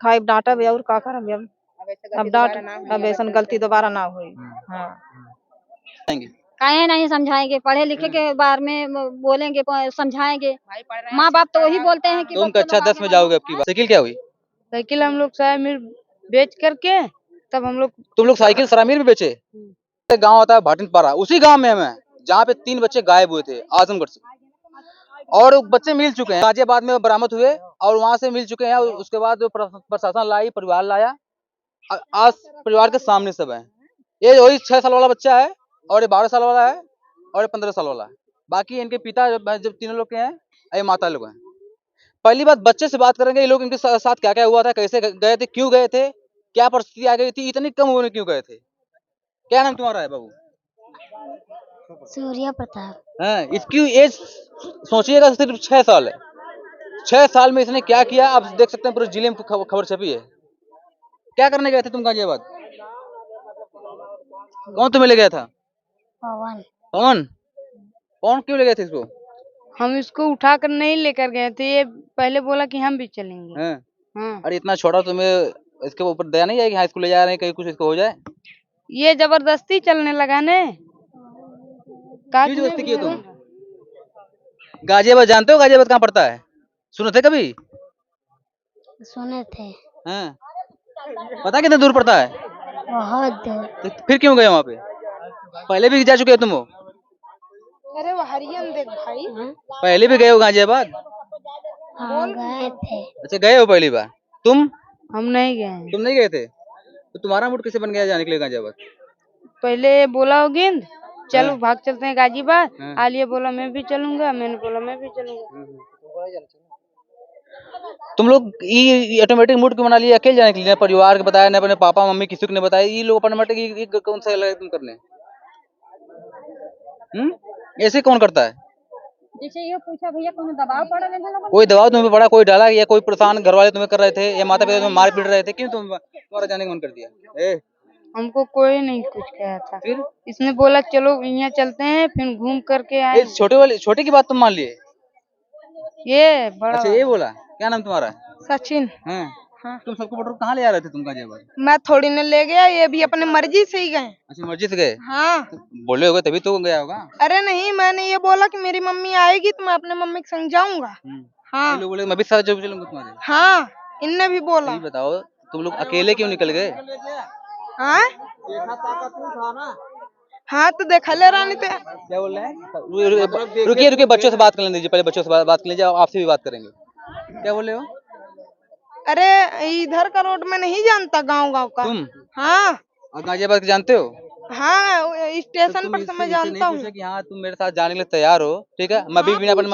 सिखाई डांटा भी और का करब अब डांट अब ऐसा गलती दोबारा ना हुई। हाँ काहे नहीं समझाएंगे, पढ़े लिखे के बारे में बोलेंगे, समझाएंगे। माँ बाप तो वही बोलते हैं कि तुम कक्षा 10 में जाओगे अब की बार। साइकिल क्या हुई? साइकिल हम लोग साइकिल बेच करके तब हम लोग तुम लोग साइकिल सरामीर में बेचे? गांव आता है भाटिनपारा, उसी गांव में मैं जहाँ पे 3 बच्चे गायब हुए थे आजमगढ़ से, और बच्चे मिल चुके हैं, गाजियाबाद में बरामद हुए और वहां से मिल चुके हैं। उसके बाद प्रशासन लाई, परिवार लाया, आज परिवार के सामने सब है। ये वही 6 साल वाला बच्चा है, और ये 12 साल वाला है, और ये 15 साल वाला है। बाकी इनके पिता जब तीनों लोग के हैं, ये माता लोग हैं। पहली बात बच्चे से बात करेंगे, ये लोग इनके साथ क्या क्या हुआ था, कैसे गए थे, क्यों गए थे, क्या परिस्थिति आ गई थी, इतनी कम उम्र में क्यों गए थे। क्या नाम तुम्हारा है बाबू? सूर्य प्रताप। हाँ, इसकी एज सोचिएगा सिर्फ 6 साल है। 6 साल में इसने क्या किया आप देख सकते हैं, पूरे जिले में खबर छपी है। क्या करने गए थे तुम गाजियाबाद? कौन तुम्हें ले गया था? पवन। पवन? कौन क्यों ले गए थे इसको? हम इसको उठा कर नहीं लेकर गए थे, ये पहले बोला कि हम भी चलेंगे। हाँ। अरे इतना छोटा, तुम्हें इसके ऊपर दया नहीं है कि हाई स्कूल ले जा रहे हैं, कहीं कुछ इसको हो जाए? ये जबरदस्ती चलने लगा ने। क्यों जबरदस्ती किए तुम? गाजियाबाद जानते हो? गाजियाबाद कहाँ पड़ता है? सुने थे कभी? सुने थे। हाँ। पता कितने दूर पड़ता है? बहुत दूर। तो फिर क्यों गए वहाँ पे? पहले भी जा चुके हो तुम? हो अरे वो हरियन देख भाई। पहले भी गए हो गाजियाबाद? हाँ, गए थे। अच्छा, गए हो पहली बार तुम? हम नहीं गए। तुम नहीं गए थे? तो तुम्हारा मूड कैसे बन गया जाने के लिए गाजियाबाद? पहले बोला हो गेंद चलो हाँ। भाग चलते हैं गाजीबाद। हाँ। आलिया बोला मैं भी चलूंगा, मैंने बोला मैं भी चलूंगा। तुम लोग ये ऑटोमेटिक मूड क्यों बना लिया अकेले जाने के लिए? परिवार को बताया, न अपने पापा मम्मी किसी को ने बताया, ये लोग ऑटोमेटिक कौन सा लगा तुम करने? ऐसे कौन करता है? जैसे ये पूछा भैया कौन दबाव पड़ा है? कोई दबाव तुम्हें पड़ा, कोई डाला, या कोई परेशान घर वाले तुम्हें कर रहे थे, या माता पिता तुम्हें मार पीट रहे थे, क्यों तुम्हारा जाने का मन कर दिया? हमको कोई नहीं कुछ कहा था, फिर इसने बोला चलो यहाँ चलते हैं, फिर घूम करके आए। छोटे की बात तुम मान लिए? ये बड़ा अच्छा, ये बोला। क्या नाम तुम्हारा? सचिन। हाँ। तुम सबको पटोर कहाँ ले आ रहे थे तुम गाजियाबाद? मैं थोड़ी न ले गया, ये भी अपने मर्जी से ही गए। अच्छा, मर्जी से गए? हाँ। तो बोले होगे तभी तो गया होगा। अरे नहीं, मैंने ये बोला कि मेरी मम्मी आएगी तो मैं अपने मम्मी के संग जाऊंगा। हाँ। ये लोग बोले मैं भी साथ जब चलूंगा तुम्हारे। हाँ, इनने भी बोला। सही बताओ, तुम लोग अकेले क्यों निकल गए? हाँ हाँ, तो देखा ले रानी थे। क्या बोल रहे हैं? रुकिए, बच्चों से बात कर लेने दीजिए, पहले बच्चों से बात कर लीजिए, आपसे भी बात करेंगे। क्या बोल रहे हो? अरे इधर का रोड में नहीं जानता, गांव का। तुम? हाँ। और गाजियाबाद के जानते हो? हाँ, तो स्टेशन पर से मैं जानता हूँ। कि हाँ तुम मेरे साथ जाने के लिए तैयार हो, ठीक है? मैं भी बिना अपने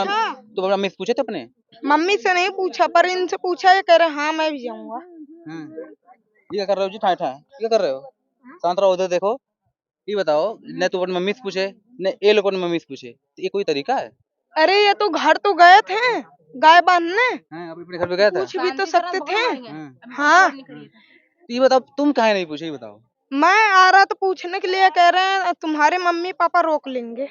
तुम मम्मी से पूछे थे अपने? मम्मी से नहीं पूछा, पर इनसे पूछा, ये कह रहे हाँ मैं भी जाऊंगा। ये क्या कर रहे हो जी? ठाए क्या कर रहे हो? शांत रहो, उधर देखो। ये बताओ, न तो अपनी मम्मी से पूछे, न ये लोग अपनी मम्मी से पूछे, तो ये कोई तरीका है? अरे ये तो घर तो गए थे गाय बांधने। अभी अपने घर पे गया था? पूछ भी तो सकते थे। हाँ। तो ये बताओ, तुम काहे नहीं पूछे, ये बताओ? मैं आ रहा तो पूछने के लिए, कह रहे हैं तुम्हारे मम्मी पापा रोक लेंगे,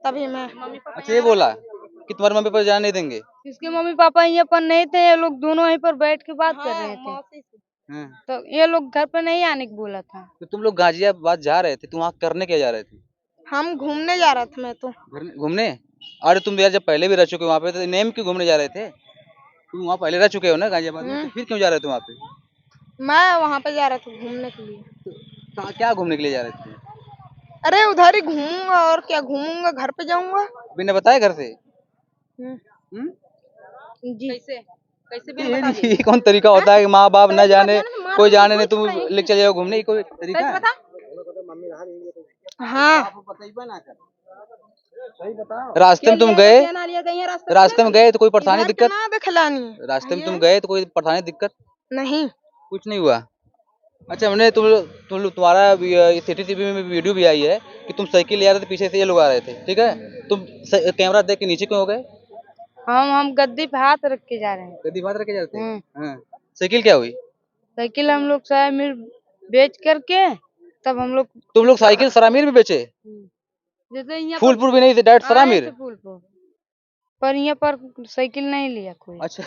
तभी मैं। अच्छा, ये बोला कि तुम्हारे मम्मी पापा जाने नहीं देंगे? इसके मम्मी पापा यहाँ पर नहीं थे, ये लोग दोनों यहीं पर बैठ के बात कर रहे थे। तो ये लोग घर पे नहीं आने को बोला था। तो तुम लोग गाजियाबाद जा रहे थे, तुम वहाँ करने क्या जा रहे थे? हम घूमने जा रहा था। मैं तो घूमने? अरे तुम यार जब पहले भी रह चुके हो वहाँ पे, तो नेम क्यों घूमने जा रहे थे? तुम वहाँ पहले रह चुके हो ना गाजियाबाद में, तो फिर क्यों जा रहे थे वहाँ पे? मैं वहाँ पे जा रहा था घूमने के लिए। तो क्या घूमने के लिए जा रहे थे? अरे उधर ही घूमूंगा, और क्या घूमूंगा, घर पे जाऊंगा बिना बताए घर से? जी। ये कौन तरीका होता है कि माँ बाप न जाने, कोई जाने नहीं, तुम लेके चले जाओ घूमने, कोई तरीका है? हाँ। रास्ते में तुम गए, रास्ते में गए तो कोई परेशानी दिक्कत? रास्ते में तुम गए तो कोई परेशानी दिक्कत? नहीं, कुछ नहीं हुआ। अच्छा, हमने तुम्हारा सीसीटीवी में वीडियो भी आई है कि तुम साइकिल ले आ रहे थे, पीछे से ये लोग आ रहे थे, ठीक है? तुम कैमरा देख के नीचे क्यों हो गए? हम गद्दी पे हाथ रख के जा रहे हैं। गद्दी पे हाथ रख के जाते हैं? हाँ। साइकिल क्या हुई? साइकिल हम लोग सरामीर बेच करके तब हम लोग। तुम लोग साइकिल सरामीर में बेचे? जैसे यहाँ फूलपुर भी नहीं थे, डायरेक्ट सरामीर? पर यहाँ पर साइकिल नहीं लिया कोई। अच्छा,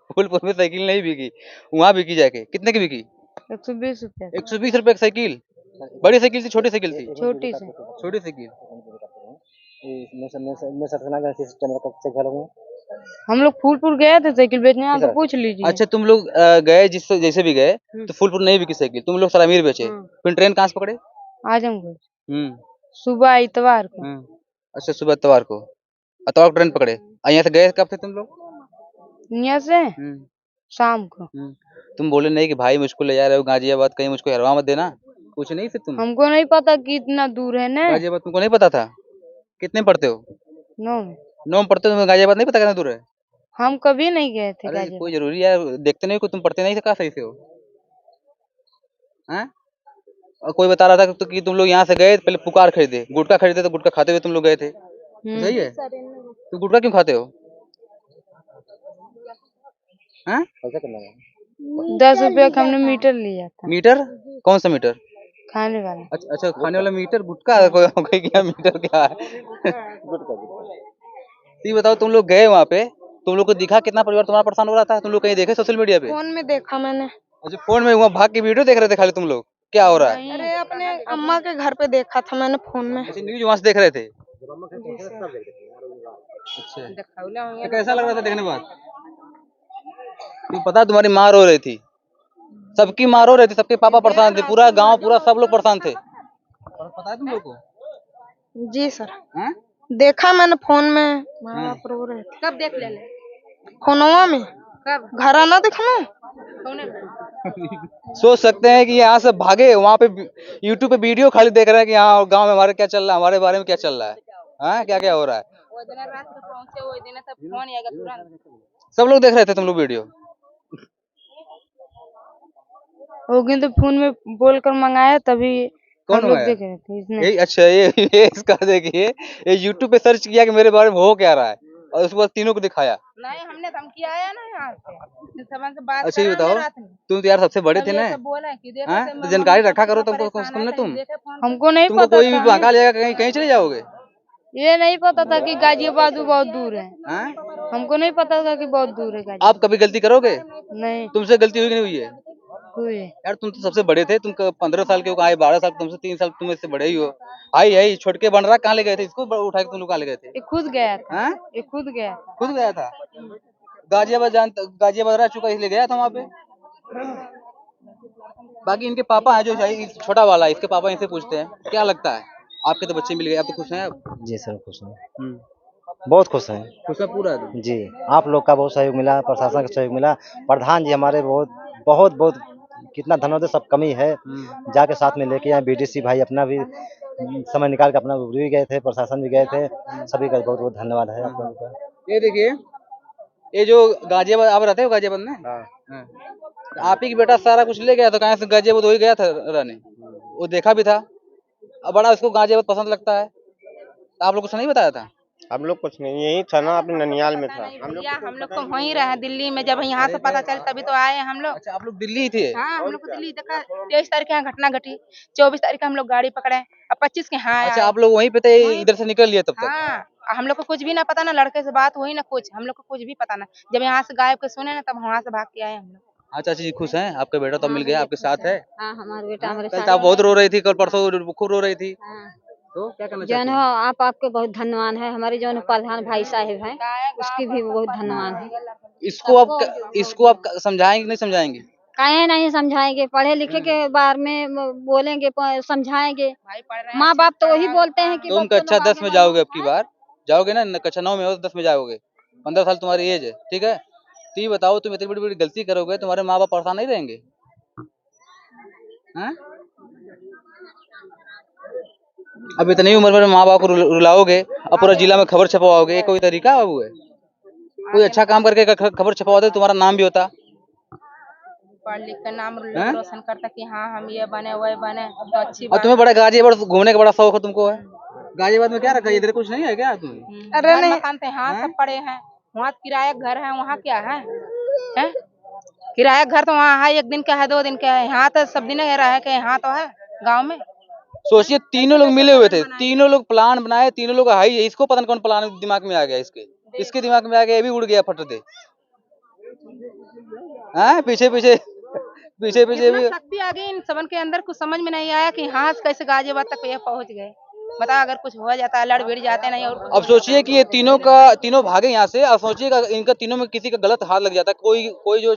फूलपुर में साइकिल नहीं बिकी, वहाँ बिकी जाके। कितने की बिकी? 120 रुपए 120 रुपए की साइकिल। बड़ी साइकिल थी, छोटी साइकिल थी? छोटी सी। छोटी साइकिल। हम लोग फूलपुर गए थे साइकिल बेचने, आप तो पूछ लीजिए। अच्छा तुम लोग गए जिससे जैसे भी गए तो फूलपुर नहीं बिकी साइकिल, तुम लोग सलामीर बेचे। फिर ट्रेन कहाँ से पकड़े? आजमगढ़ सुबह इतवार को। अच्छा सुबह इतवार को ट्रेन पकड़े। यहाँ से गए कब थे तुम लोग? यहाँ से शाम को। तुम बोले नहीं कि भाई मुझको ले जा रहे हो गाजियाबाद, कहीं मुझको हरवा मत देना, कुछ नहीं फिर तुम? हमको नहीं पता कि इतना दूर है ना गाजियाबाद, तुमको नहीं पता था? कितने में पढ़ते हो? 9 में पढ़ते हो, गाजियाबाद नहीं पता कितना दूर है? हम कभी नहीं गए थे अरे गाजियाबाद। कोई जरूरी है, देखते नहीं को, तुम पढ़ते नहीं थे, कहाँ सही से हो? हैं? और कोई बता रहा था कि तुम लोग यहाँ से गए पहले पुकार खरीदे, गुटखा खरीदे, तो गुटखा खाते हुए तुम लोग गए थे। सही है? तो गुटखा क्यों खाते हो? हैं? 10 रुपया का हमने मीटर लिया था। मीटर? कौन सा मीटर? खाने वाला। अच्छा खाने वाला मीटर। गुटखा कोई क्या मीटर क्या है? ये बताओ, तुम लोग गए वहाँ पे, तुम लोग को दिखा कितना परिवार तुम्हारा परेशान हो रहा था? तुम लोग कहीं देखे सोशल मीडिया पे? फोन में देखा मैंने। अच्छा फोन में वहाँ भाग के वीडियो देख रहे थे खाली तुम लोग? क्या हो रहा है? अरे अपने अम्मा के घर पे देखा था मैंने फोन में। अच्छा न्यूज वहाँ से देख रहे थे? अच्छा तो कैसा लग रहा था देखने के बाद? तुम पता तुम्हारी माँ रो रही थी, सबकी माँ रो रही थी, सबके पापा परेशान थे, पूरा गांव पूरा सब लोग परेशान थे। पता है तुम लोग को? जी सर। हैं? देखा मैंने फोन में, माँ बाप रो रहे थे। कब देख ले? फोनवा में। कब? घर आना दिखना। सोच सकते हैं कि यहाँ से भागे, वहाँ पे यूट्यूब पे वीडियो खाली देख रहे हैं कि यहाँ गांव में हमारे क्या चल रहा है, हमारे बारे में क्या चल रहा है, हाँ क्या क्या हो रहा है। सब लोग देख रहे थे तुम लोग वीडियो? वो तो फोन में बोलकर मंगाया तभी कौन हम लोग मंगाया? देख रहे थे इसने। यही अच्छा ये इसका देखिए, ये यूट्यूब पे सर्च किया कि मेरे बारे में हो क्या रहा है, और उसके बाद तीनों को दिखाया। नहीं हमने धमकी आया ना यहाँ से बात। अच्छा ये बताओ, तुम तो यार सबसे बड़े थे ना, हाँ? तो जानकारी रखा करो तुमको कम से कम ना। हमको नहीं तुमको पता कोई भी था। बहका लेगा, कहीं कहीं चले जाओगे। ये नहीं पता था कि गाजियाबाद बहुत दूर है। हाँ? हमको नहीं पता था कि बहुत दूर है गाजियाबाद। आप कभी गलती करोगे? नहीं तुमसे गलती हुई कि नहीं हुई है? हुई। यार तुम तो सबसे बड़े थे, तुम 15 साल के हो, आए 12 साल, तुमसे 3 साल तुम इससे बड़े ही हो। आई छोटके बन रहा, कहाँ ले गए थे इसको उठा के? तुम लोग कहाँ ले गए थे? ये खुद गया था। हाँ? ये खुद गया था। खुद गया था? गाजियाबाद रह चुका, इसलिए गया था वहाँ पे। बाकी इनके पापा है जो छोटा वाला, इसके पापा इनसे पूछते हैं क्या लगता है, आपके तो बच्चे मिल गए, आप तो खुश हैं? आप? जी सर खुश हैं, बहुत खुश हैं। खुश है पूरा? जी आप लोग का बहुत सहयोग मिला, प्रशासन का सहयोग मिला, प्रधान जी हमारे बहुत बहुत बहुत कितना धन्यवाद, सब कमी है। जाके साथ में लेके आए, बीडीसी भाई अपना भी समय निकाल के अपना भी गए थे, प्रशासन भी गए थे, सभी का बहुत बहुत धन्यवाद है आप लोगों का। ये देखिए, ये जो गाजियाबाद आप रहते हो, गाजियाबाद में हाँ। आप ही की बेटा सारा कुछ ले गया था, कहाँ से गाजियाबाद वही गया था रहने, वो देखा भी था। अब बड़ा उसको गाजियाबाद पसंद लगता है, तो आप लोग को नहीं बताया था? हम लोग कुछ नहीं, यही था ना, अपने ननियाल में था। हम लोग तो वहीं रहे दिल्ली में, जब यहाँ से पता चल तभी तो आए हम लोग। अच्छा आप लोग दिल्ली ही थे? हाँ हम लोग को दिल्ली देखा। 23 तारीख यहाँ घटना घटी, 24 तारीख हम लोग गाड़ी पकड़े, अब 25 के यहाँ अच्छा आप लोग वहीं पे थे, इधर से निकल लिए तब तक? हाँ हम लोग को कुछ भी ना पता ना, लड़के से बात हुई ना कुछ, हम लोग को कुछ भी पता ना। जब यहाँ से गायब के सुने ना, तब वहाँ से भाग के आए हम लोग। हाँ चाची जी खुश हैं, आपका बेटा तो मिल गया, आपके साथ है? हाँ हमारा बेटा हमारे कल साथ तो आप बहुत रो रही थी, कल परसों खूब रो रही थी, तो क्या करना जौन चाहते हो हैं? आप आपके बहुत धन्यवाद है। हमारे जौन प्रधान भाई साहब हैं उसकी भी बहुत धन्यवाद है। इसको आप समझाएंगे नहीं समझाएंगे? काहे नहीं समझाएंगे, पढ़े लिखे के बारे में बोलेंगे, समझाएंगे। माँ बाप तो वही बोलते हैं कि तुम कक्षा 10 में जाओगे, अब की बार जाओगे ना, कक्षा 9 में हो, 10 में जाओगे, 15 साल तुम्हारी एज है, ठीक है? तो ये बताओ, तुम इतनी बड़ी बड़ी गलती करोगे, तुम्हारे माँ बाप परेशान नहीं रहेंगे? हैं? अब इतनी उम्र में माँ बाप को रुलाओगे, अब पूरा जिला में खबर छपवाओगे, ये कोई तरीका है? कोई अच्छा काम करके खबर छपवा दे, तुम्हारा नाम भी होता। पढ़ लिख कर नाम रोशन करता कि हाँ हम ये बने वही बने, तो अच्छी और बात। तुम्हें बड़ा गाजियाबाद घूमने का बड़ा शौक है तुमको, है? गाजियाबाद में क्या रखा है, इधर कुछ नहीं है क्या तुम्हें? अरे नहीं मकान थे, हाँ सब पड़े हैं, वहाँ किराया घर है, वहाँ क्या है? किराया घर तो वहाँ है, 1 दिन का है, 2 दिन का है, यहाँ तो सब दिन रह के यहाँ तो है गाँव में। सोचिए तीनों लोग मिले हुए थे, तीनों लोग प्लान बनाए, तीनों लोग हाई, इसको पता नहीं कौन प्लान दिमाग में आ गया, इसके दिमाग में आ गया, ये भी उड़ गया फट दे। हाँ, पीछे पीछे पीछे पीछे भी। इतना शक्ति आ गई इन सबन के अंदर, कुछ समझ में नहीं आया कि हाँ कैसे गाजियाबाद तक ये पहुंच गए। बता, अगर कुछ हो जाता है, लड़ भिड़ जाते नहीं और कुछ अब हो सोचिए कि ये तीनों भागे यहाँ से। अब सोचिएगा इनका तीनों में किसी का गलत हाथ लग जाता है, कोई जो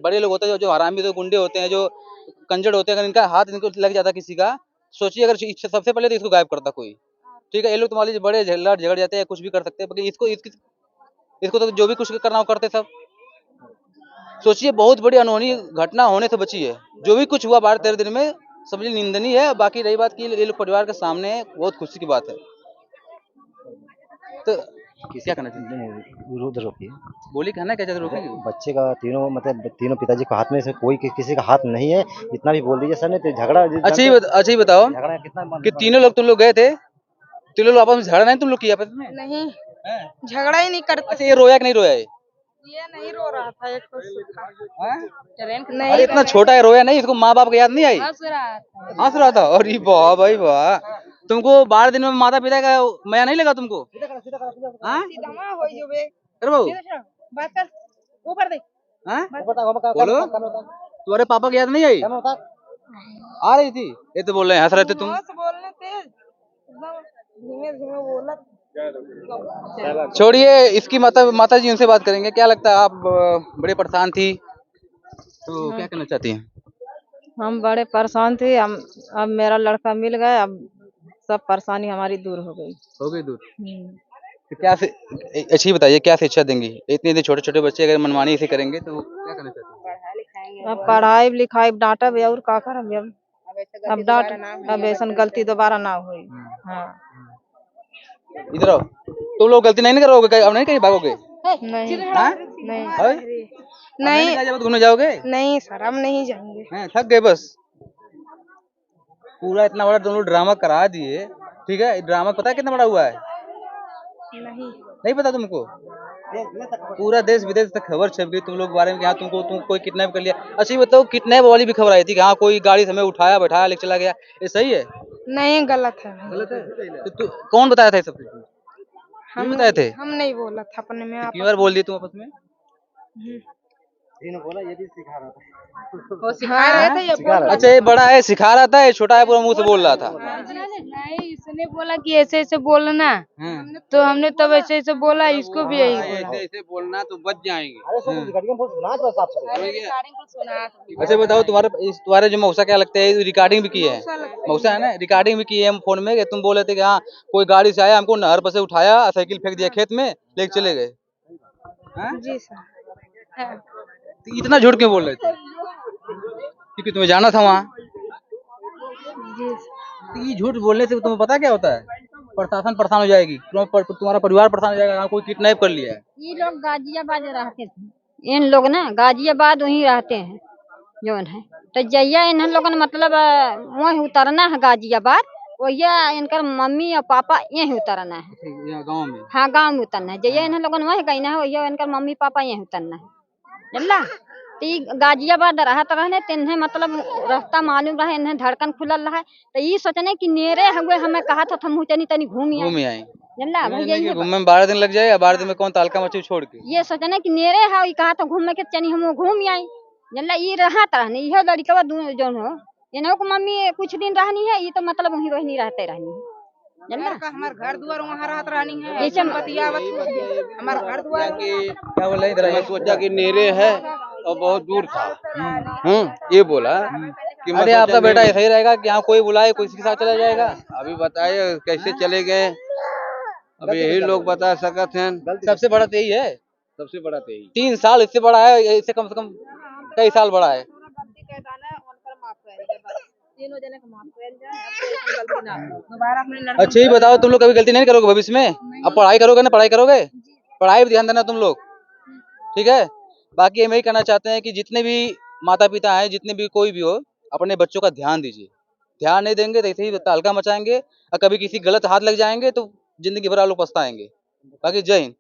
बड़े लोग होते हैं, जो हरामी होते हैं, गुंडे होते हैं, जो कंजड़ होते हैं, अगर इनका हाथ इनको लग जाता किसी का, सोचिए अगर सबसे पहले तो इसको गायब करता कोई। ठीक है, ये लोग तुम्हारे लिए बड़े झगड़ जाते हैं, कुछ भी कर सकते हैं, लेकिन इसको तो जो भी कुछ करना हो करते सब। सोचिए बहुत बड़ी अनहोनी घटना होने से बची है। जो भी कुछ हुआ 12-13 दिन में समझिए निंदनीय है। बाकी रही बात की ये लोग परिवार के सामने है, बहुत खुशी की बात है। तो क्या करना चाहिए? विरोध रोकिए। बोली कहना क्या चाहते रोकेंगे? बच्चे का तीनों पिताजी के हाथ में से कोई किसी का हाथ नहीं है, इतना भी बोल दीजिए सर ने तो झगड़ा। अच्छा ही बताओ झगड़ा कितना कि तीनों लोग तुम लोग गए थे, तीनों लोग आपस में झगड़ा नहीं तुम लोग किया आपस में? नहीं, झगड़ा ही नहीं करते। अच्छा, ये रोया कि नहीं रोया है? ये नहीं रो रहा था, एक तो ट्रेन अरे नहीं इतना छोटा है, रोया नहीं? इसको माँ बाप की याद नहीं आई? हंस रहा था। हंस रहा था। अरे वाह भाई वाह, तुमको 12 दिन में माता पिता का माया नहीं लगा तुमको? हाँ? अरे बाबू बात कर, ऊपर देख। हाँ? बोलो, तुम्हारे पापा की याद नहीं आई? आ रही थी? ये तो बोल रहे हैं, हंस रहे थे तुम। बोलने तेज, धीमे धीमे बोला। छोड़िए, इसकी माता जी उनसे बात करेंगे। क्या लगता है, आप बड़े परेशान थी तो क्या करना चाहती हैं? हम बड़े परेशान थे। अब मेरा लड़का मिल गया, अब सब परेशानी हमारी दूर हो गई। हो गई दूर? तो क्या अच्छी बताइए, क्या शिक्षा देंगी? इतने छोटे छोटे बच्चे अगर मनमानी ऐसे करेंगे तो क्या करना चाहते हैं? अब पढ़ाई लिखाई डांटा भी और का करब अब डांट, अब ऐसा गलती दोबारा ना हुई। हाँ, इधर आओ। तुम लोग गलती नहीं करोगे? अब नहीं कहीं भागोगे? नहीं हाँ? नहीं नहीं जब घूमने जाओगे? नहीं सर, हम नहीं जाएंगे। हैं, थक गए बस? पूरा इतना बड़ा तुम लोग ड्रामा करा दिए। ठीक है, ड्रामा पता है कितना बड़ा हुआ है? नहीं पता तुमको? पूरा देश विदेश तक खबर छप गई तुम लोग के बारे में कि हाँ तुम कोई किडनैप कर लिया। अच्छा ये बताओ, किडनैप वाली भी खबर आई थी कि हाँ कोई गाड़ी से हमें उठाया बैठाया लेके चला गया, ये सही है? नहीं, गलत है। गलत है? तो कौन बताया था ये सब? हम बताए थे? हम नहीं बोला था अपने में। कितनी बार बोल दिए तुम आपस में? बोला ये भी सिखा रहा था। वो सिखा रहे थे, ये बोल अच्छा, ये बड़ा है सिखा रहा था, ये छोटा है पूरा मुंह से बोल रहा था। नहीं, इसने बोला कि ऐसे ऐसे बोलना, तो हमने तब ऐसे ऐसे बोला, इसको भी यही बोला। ऐसे बोलना तो बच जाएंगे। रिकॉर्डिंग को सुना। अच्छा बताओ, तुम्हारे जो मौसा क्या लगता है, रिकॉर्डिंग भी की है? मौसा है ना, रिकॉर्डिंग भी की है फोन में कि तुम बोले थे कि हाँ कोई गाड़ी से आया, हमको नहर पर से उठाया, साइकिल फेंक दिया खेत में, लेके चले गए। जी सर। तो इतना झूठ क्यों बोल रहे थे? क्योंकि तुम्हें जाना था वहाँ। तो ये झूठ बोलने से तुम्हें पता क्या होता है? प्रशासन परेशान हो जाएगी, तुम्हारा परिवार परेशान हो जाएगा। कोई किडनैप कर लिया है। ये लोग गाजियाबाद रहते थे, इन लोग ना गाजियाबाद वहीं रहते हैं जोन है। तो जैया इन लोगों ने मतलब वहीं उतरना है गाजियाबाद, वैया इनकर मम्मी और पापा यहीं उतरना है। गाँव में? हाँ, गाँव में उतरना है। जैया इन लोगों ने वहीं गई है, वैया इनकर मम्मी पापा यहीं उतरना है। जानला तो गाजियाबाद रहत रहने तिन्हें मतलब रास्ता मालूम रहे, इन्हें धड़कन खुलल रहा। तो ये सोचने कि नेरे हुए हमें कहा था हम तनी घूम आए। जानला भैया घूमने में 12 दिन लग जाए, या 12 दिन में कौन तालका मची छोड़ के? ये सोचने कि नेरे है, कहा था घूमे के चनी हम घूम आई। जानला ये रहत रहने, यह लड़का जोन हो इन्हों को मम्मी कुछ दिन रहनी है, ये तो मतलब वहीं वहीं रहते रहनी है। हमारे घर द्वार वहाँ रहत रहनी है। हमारा घर द्वार क्या बोल रहे हैं? सोचा कि नेरे है और बहुत दूर था। ये बोला कि अरे आपका बेटा ऐसा ही रहेगा कि यहाँ कोई बुलाए कोई के साथ चला जाएगा? अभी बताइए कैसे चले गए, अब यही लोग बता सकते हैं। सबसे बड़ा तो यही है, सबसे बड़ा तो यही। 3 साल इससे बड़ा है, इससे कम से कम कई साल बड़ा है। अच्छा ये बताओ, तुम लोग कभी गलती नहीं करोगे भविष्य में? अब पढ़ाई करोगे ना, पढ़ाई करोगे, पढ़ाई भी ध्यान देना तुम लोग, ठीक है? बाकी हम यही कहना चाहते हैं कि जितने भी माता पिता हैं, जितने भी कोई भी हो, अपने बच्चों का ध्यान दीजिए। ध्यान नहीं देंगे तो ऐसे ही तहलका मचाएंगे, और कभी किसी गलत हाथ लग जाएंगे तो जिंदगी भर आप लोग पछताएंगे। बाकी जय हिंद।